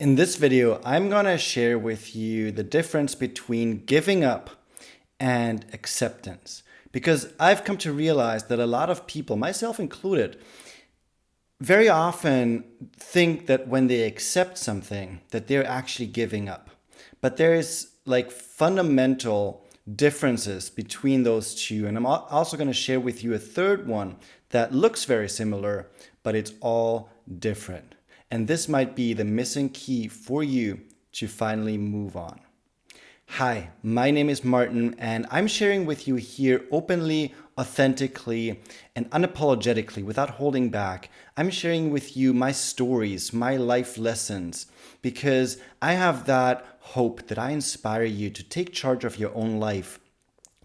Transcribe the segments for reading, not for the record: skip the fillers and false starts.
In this video, I'm going to share with you the difference between giving up and acceptance. Because I've come to realize that a lot of people, myself included, very often think that when they accept something, that they're actually giving up. But there's like fundamental differences between those two. And I'm also going to share with you a third one that looks very similar, but it's all different. And this might be the missing key for you to finally move on. Hi, my name is Martin, and I'm sharing with you here openly, authentically, and unapologetically without holding back. I'm sharing with you my stories, my life lessons, because I have that hope that I inspire you to take charge of your own life,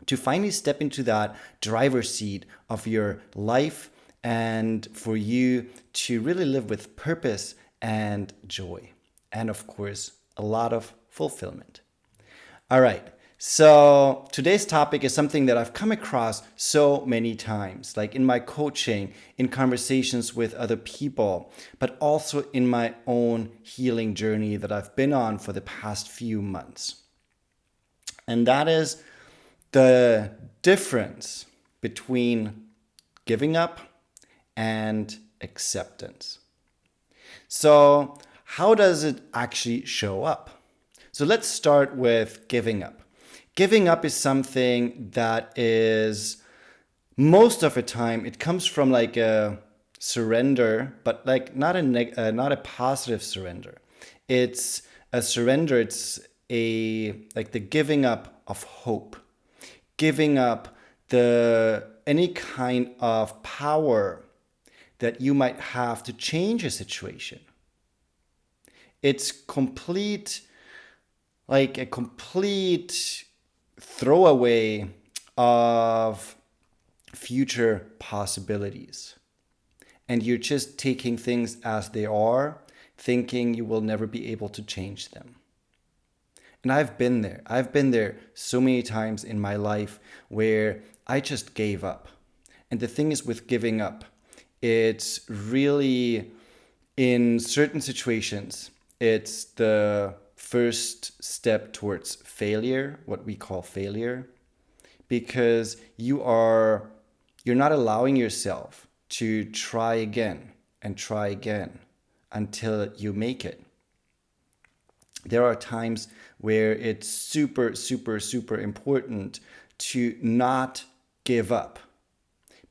to finally step into that driver's seat of your life, and for you to really live with purpose and joy. And of course, a lot of fulfillment. All right. So today's topic is something that I've come across so many times, like in my coaching, in conversations with other people, but also in my own healing journey that I've been on for the past few months. And that is the difference between giving up and acceptance. So how does it actually show up? So let's start with giving up. Giving up is something that is, most of the time, it comes from like a surrender, but like not a positive surrender. It's a surrender. It's like the giving up of hope, giving up any kind of power that you might have to change a situation. It's like a complete throwaway of future possibilities. And you're just taking things as they are, thinking you will never be able to change them. And I've been there. I've been there so many times in my life where I just gave up. And the thing is with giving up, it's really, in certain situations, it's the first step towards failure, what we call failure, because you're not allowing yourself to try again and try again until you make it. There are times where it's super, super, super important to not give up,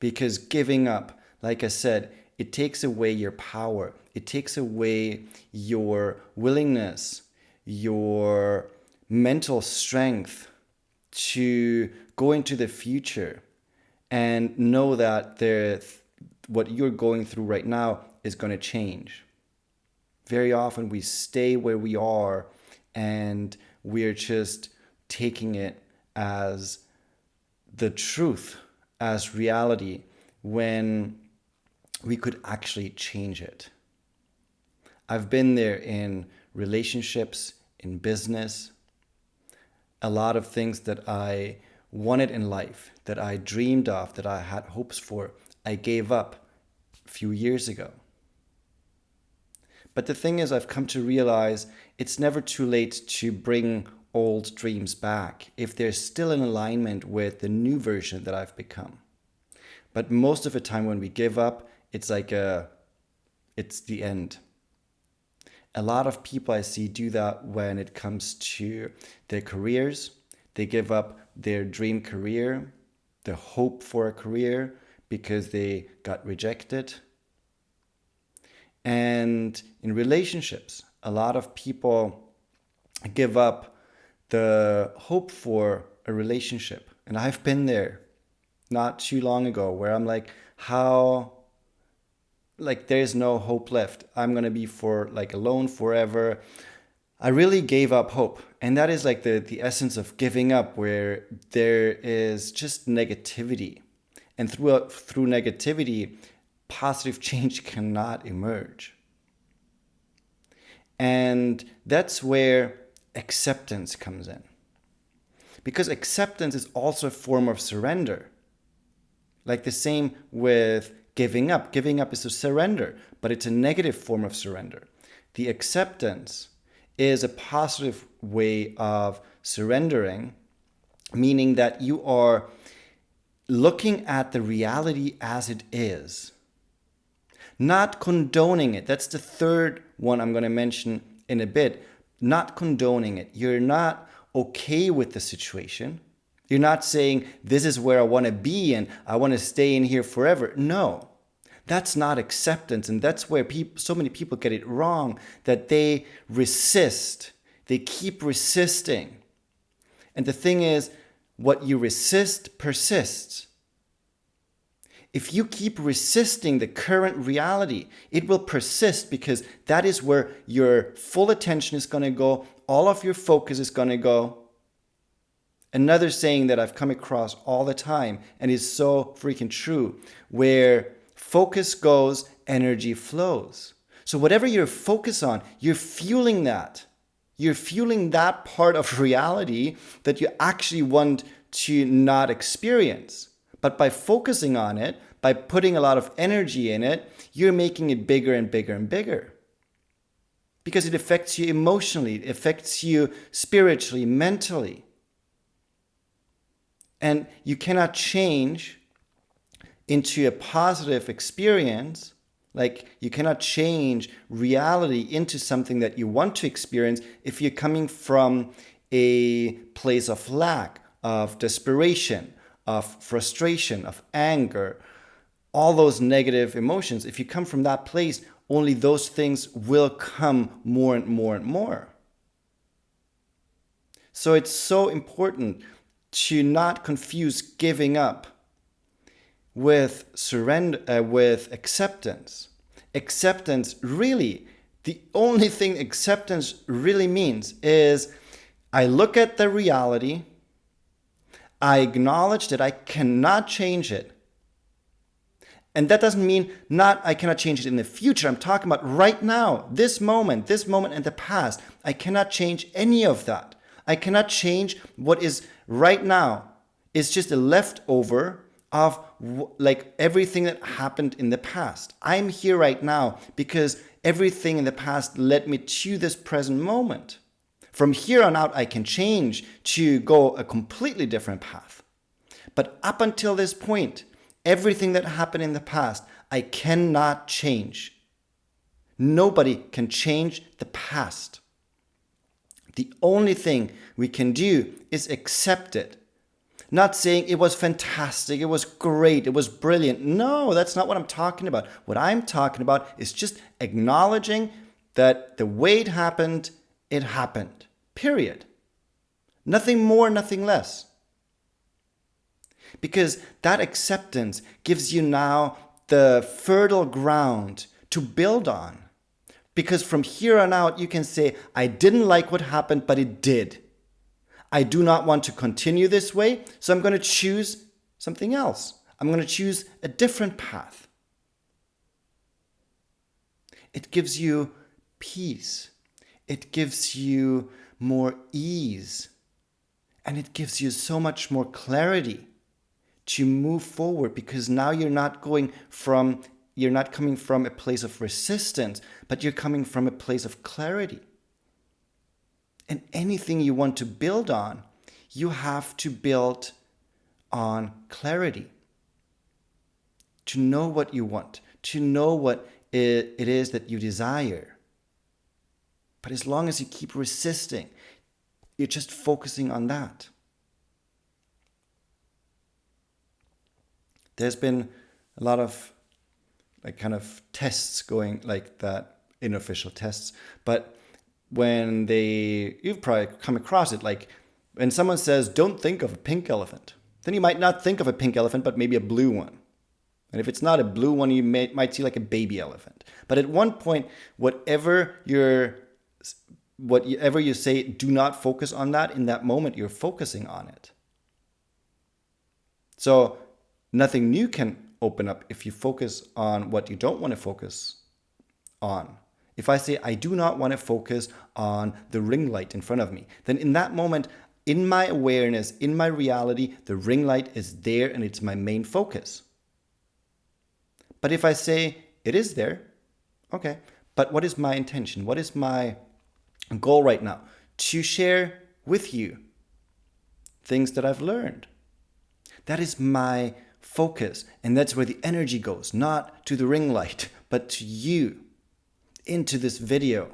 because giving up, like I said, it takes away your power. It takes away your willingness, your mental strength to go into the future and know that what you're going through right now is going to change. Very often we stay where we are and we're just taking it as the truth, as reality, when we could actually change it. I've been there in relationships, in business, a lot of things that I wanted in life, that I dreamed of, that I had hopes for, I gave up a few years ago. But the thing is, I've come to realize it's never too late to bring old dreams back if they're still in alignment with the new version that I've become. But most of the time when we give up, it's the end. A lot of people I see do that when it comes to their careers. They give up their dream career, the hope for a career, because they got rejected. And in relationships, a lot of people give up the hope for a relationship. And I've been there not too long ago where I'm like, there's no hope left. I'm going to be alone forever. I really gave up hope. And that is like the essence of giving up, where there is just negativity. And through negativity, positive change cannot emerge. And that's where acceptance comes in. Because acceptance is also a form of surrender. Like the same with giving up. Giving up is a surrender, but it's a negative form of surrender. The acceptance is a positive way of surrendering, meaning that you are looking at the reality as it is, not condoning it. That's the third one I'm going to mention in a bit. Not condoning it. You're not okay with the situation. You're not saying, this is where I want to be and I want to stay in here forever. No, that's not acceptance. And that's where so many people get it wrong, that they resist. They keep resisting. And the thing is, what you resist persists. If you keep resisting the current reality, it will persist, because that is where your full attention is going to go. All of your focus is going to go. Another saying that I've come across all the time and is so freaking true, where focus goes, energy flows. So whatever you're focused on, you're fueling that. You're fueling that part of reality that you actually want to not experience. But by focusing on it, by putting a lot of energy in it, you're making it bigger and bigger and bigger. Because it affects you emotionally, it affects you spiritually, mentally. And you cannot change into a positive experience. Like, you cannot change reality into something that you want to experience if you're coming from a place of lack, of desperation, of frustration, of anger, all those negative emotions. If you come from that place, only those things will come more and more and more. So it's so important to not confuse giving up with surrender, with acceptance. Acceptance, really, the only thing acceptance really means is, I look at the reality, I acknowledge that I cannot change it. And that doesn't mean I cannot change it in the future. I'm talking about right now, this moment and the past. I cannot change any of that. I cannot change what is right now. It's just a leftover of like everything that happened in the past. I'm here right now because everything in the past led me to this present moment. From here on out, I can change to go a completely different path. But up until this point, everything that happened in the past, I cannot change. Nobody can change the past. The only thing we can do is accept it. Not saying it was fantastic, it was great, it was brilliant. No, that's not what I'm talking about. What I'm talking about is just acknowledging that the way it happened, period. Nothing more, nothing less. Because that acceptance gives you now the fertile ground to build on. Because from here on out, you can say, I didn't like what happened, but it did. I do not want to continue this way, so I'm going to choose something else. I'm going to choose a different path. It gives you peace. It gives you more ease. And it gives you so much more clarity to move forward, because now you're not coming from a place of resistance, but you're coming from a place of clarity. And anything you want to build on, you have to build on clarity. To know what you want, to know what it is that you desire. But as long as you keep resisting, you're just focusing on that. There's been a lot of kind of tests going like that, unofficial tests, but you've probably come across it, like when someone says, don't think of a pink elephant, then you might not think of a pink elephant, but maybe a blue one. And if it's not a blue one, you might see like a baby elephant. But at one point, whatever you say, do not focus on that. In that moment, you're focusing on it. So nothing new can open up if you focus on what you don't want to focus on. If I say, I do not want to focus on the ring light in front of me, then in that moment, in my awareness, in my reality, the ring light is there and it's my main focus. But if I say, it is there, okay, but what is my intention? What is my goal right now to share with you things that I've learned. That is my focus, and that's where the energy goes, not to the ring light, but to you, into this video.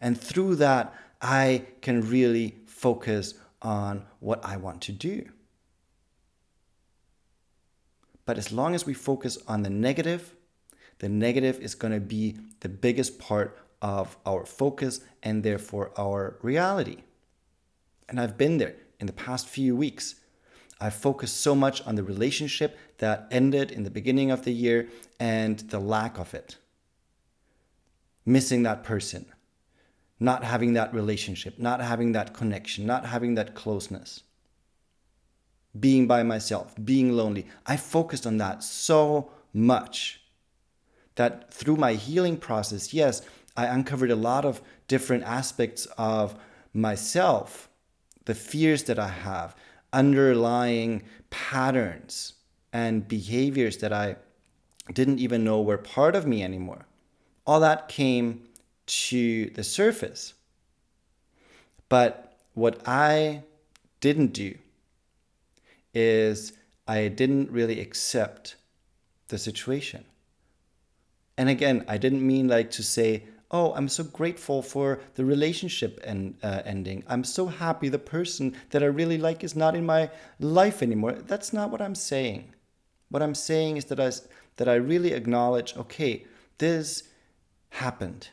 And through that, I can really focus on what I want to do. But as long as we focus on the negative is going to be the biggest part of our focus and therefore our reality. And I've been there in the past few weeks. I focused so much on the relationship that ended in the beginning of the year and the lack of it. Missing that person, not having that relationship, not having that connection, not having that closeness. Being by myself, being lonely. I focused on that so much that through my healing process, yes, I uncovered a lot of different aspects of myself, the fears that I have, underlying patterns and behaviors that I didn't even know were part of me anymore. All that came to the surface. But what I didn't do is I didn't really accept the situation. And again, I didn't mean like to say, oh, I'm so grateful for the relationship ending. I'm so happy the person that I really like is not in my life anymore. That's not what I'm saying. What I'm saying is that I really acknowledge, okay, this happened.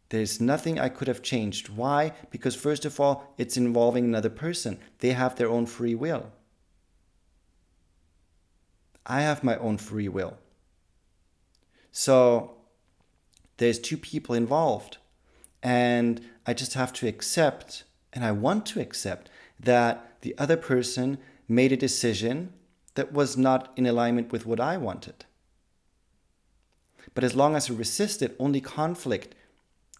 There's nothing I could have changed. Why? Because first of all, it's involving another person. They have their own free will. I have my own free will. So there's two people involved, and I just have to accept, and I want to accept, that the other person made a decision that was not in alignment with what I wanted. But as long as I resist it, only conflict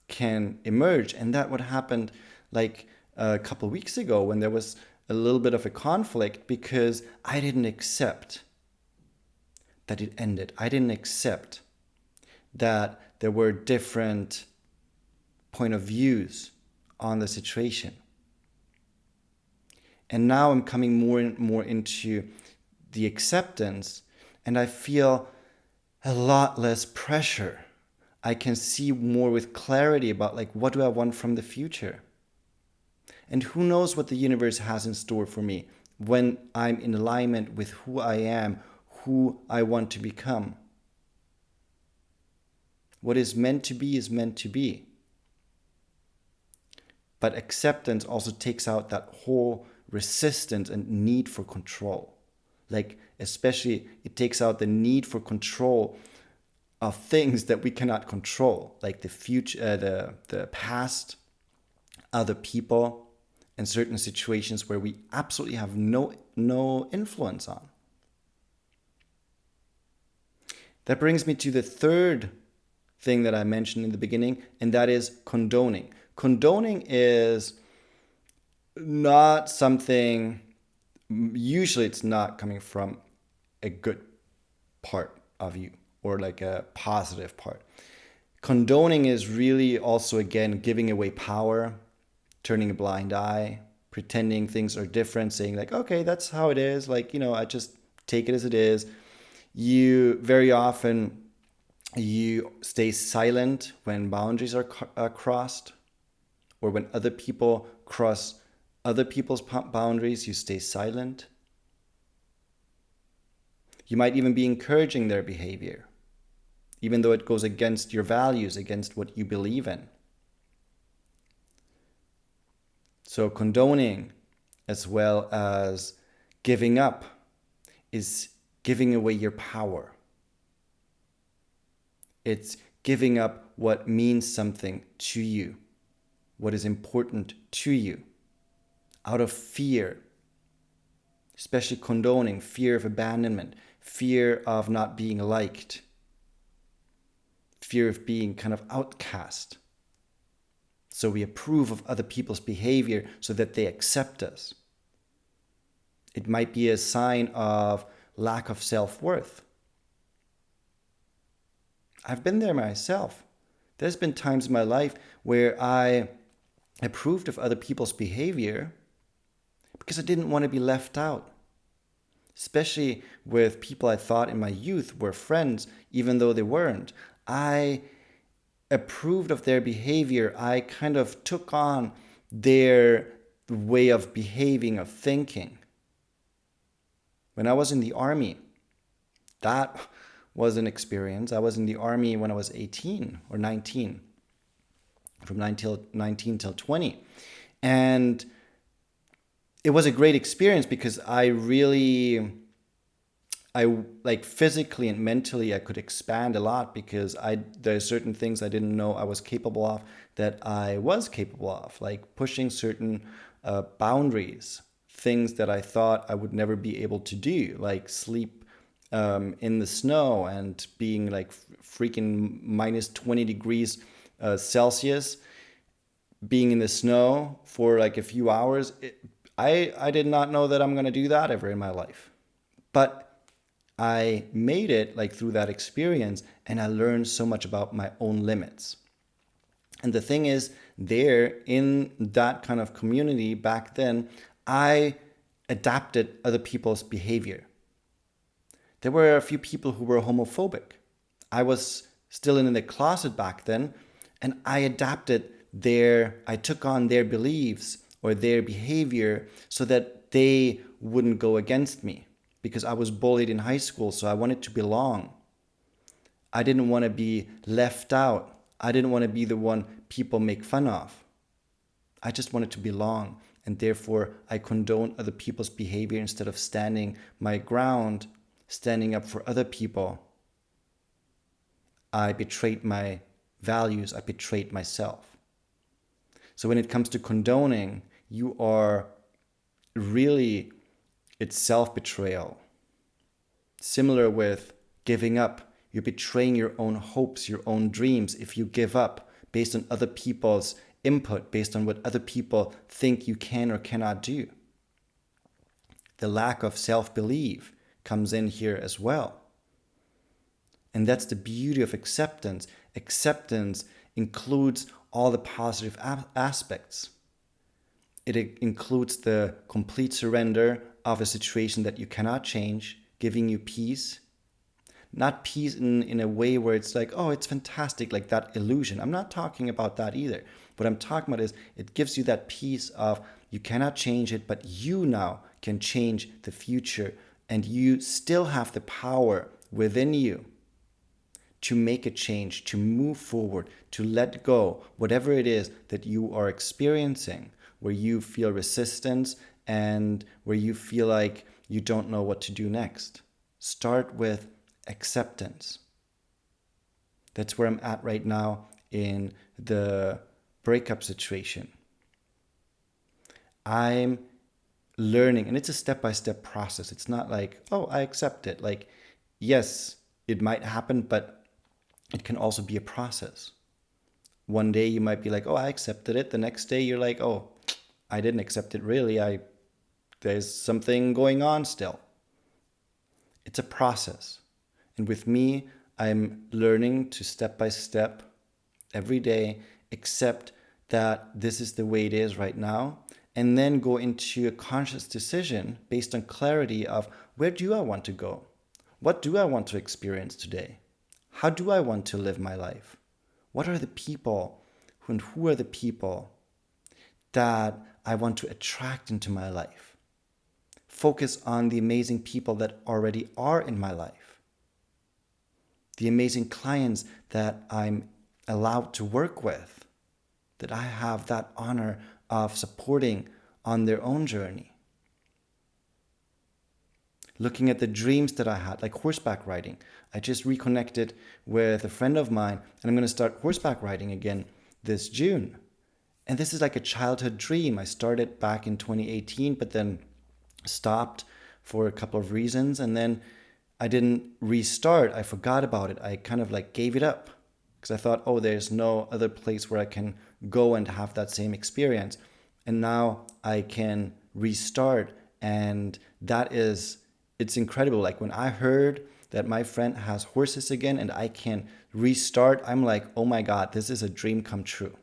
can emerge. And that what happened like a couple weeks ago when there was a little bit of a conflict because I didn't accept that it ended. I didn't accept that there were different point of views on the situation. And now I'm coming more and more into the acceptance, and I feel a lot less pressure. I can see more with clarity about like, what do I want from the future? And who knows what the universe has in store for me when I'm in alignment with who I am, who I want to become. What is meant to be is meant to be. But acceptance also takes out that whole resistance and need for control. Like, especially, it takes out the need for control of things that we cannot control, like the future, the past, other people, and certain situations where we absolutely have no influence on. That brings me to the third thing that I mentioned in the beginning, and that is condoning. Condoning is not something, usually it's not coming from a good part of you or like a positive part. Condoning is really also, again, giving away power, turning a blind eye, pretending things are different, saying like, okay, that's how it is. Like, I just take it as it is. You very often, you stay silent when boundaries are crossed, or when other people cross other people's boundaries, you stay silent. You might even be encouraging their behavior, even though it goes against your values, against what you believe in. So condoning, as well as giving up, is giving away your power. It's giving up what means something to you, what is important to you, out of fear, especially condoning, fear of abandonment, fear of not being liked, fear of being kind of outcast. So we approve of other people's behavior so that they accept us. It might be a sign of lack of self-worth. I've been there myself. There's been times in my life where I approved of other people's behavior because I didn't want to be left out, especially with people I thought in my youth were friends, even though they weren't. I approved of their behavior. I kind of took on their way of behaving, of thinking. When I was in the army, that was an experience. I was in the army when I was 18 or 19, from 19 till 20. And it was a great experience because I like physically and mentally I could expand a lot because there are certain things I didn't know I was capable of that I was capable of, like pushing certain boundaries, things that I thought I would never be able to do, like sleep in the snow and being like freaking minus 20 degrees Celsius, being in the snow for like a few hours. I did not know that I'm going to do that ever in my life. But I made it like through that experience, and I learned so much about my own limits. And the thing is, there in that kind of community back then, I adapted other people's behavior. There were a few people who were homophobic. I was still in the closet back then, and I took on their beliefs or their behavior so that they wouldn't go against me. Because I was bullied in high school, so I wanted to belong. I didn't want to be left out. I didn't want to be the one people make fun of. I just wanted to belong, and therefore I condoned other people's behavior instead of standing my ground, standing up for other people. I betrayed my values. I betrayed myself. So when it comes to condoning, you are really, it's self-betrayal. Similar with giving up. You're betraying your own hopes, your own dreams if you give up based on other people's input, based on what other people think you can or cannot do. The lack of self-belief comes in here as well. And that's the beauty of acceptance. Acceptance includes all the positive aspects. It includes the complete surrender of a situation that you cannot change, giving you peace. Not peace in a way where it's like, oh, it's fantastic, like that illusion. I'm not talking about that either. What I'm talking about is it gives you that peace of you cannot change it, but you now can change the future, and you still have the power within you to make a change, to move forward, to let go, whatever it is that you are experiencing, where you feel resistance and where you feel like you don't know what to do next. Start with acceptance. That's where I'm at right now in the breakup situation. I'm learning, and it's a step-by-step process. It's not like, oh, I accept it. Like, yes, it might happen, but it can also be a process. One day you might be like, oh, I accepted it. The next day you're like, oh, I didn't accept it really. There's something going on still. It's a process. And with me, I'm learning to step by step every day accept that this is the way it is right now, and then go into a conscious decision based on clarity of where do I want to go? What do I want to experience today? How do I want to live my life? What are the people and who are the people that I want to attract into my life? Focus on the amazing people that already are in my life. The amazing clients that I'm allowed to work with, that I have that honor of supporting on their own journey. Looking at the dreams that I had, like horseback riding. I just reconnected with a friend of mine, and I'm going to start horseback riding again this June. And this is like a childhood dream. I started back in 2018, but then stopped for a couple of reasons, and then I didn't restart. I forgot about it. I kind of like gave it up because I thought, oh, there's no other place where I can go and have that same experience. And now I can restart, and it's incredible. Like when I heard that my friend has horses again and I can restart, I'm like, oh my God, this is a dream come true.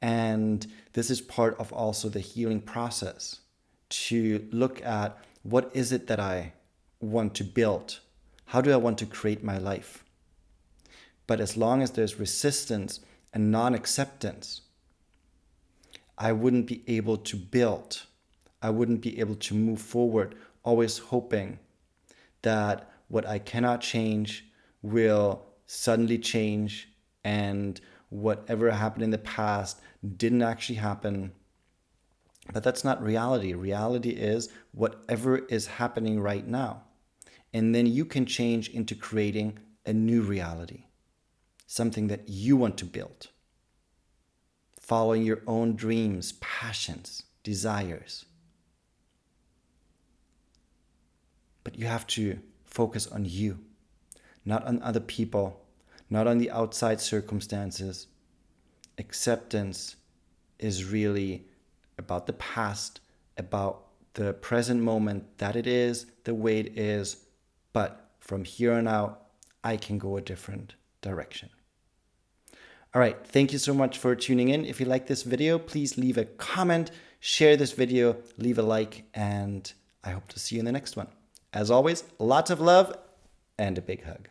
And this is part of also the healing process, to look at what is it that I want to build? How do I want to create my life? But as long as there's resistance and non-acceptance, I wouldn't be able to build. I wouldn't be able to move forward, always hoping that what I cannot change will suddenly change, and whatever happened in the past didn't actually happen. But that's not reality. Reality is whatever is happening right now. And then you can change into creating a new reality, something that you want to build, following your own dreams, passions, desires. But you have to focus on you, not on other people, not on the outside circumstances. Acceptance is really about the past, about the present moment, that it is the way it is. But from here on out, I can go a different direction. All right, thank you so much for tuning in. If you like this video, please leave a comment, share this video, leave a like, and I hope to see you in the next one. As always, lots of love and a big hug.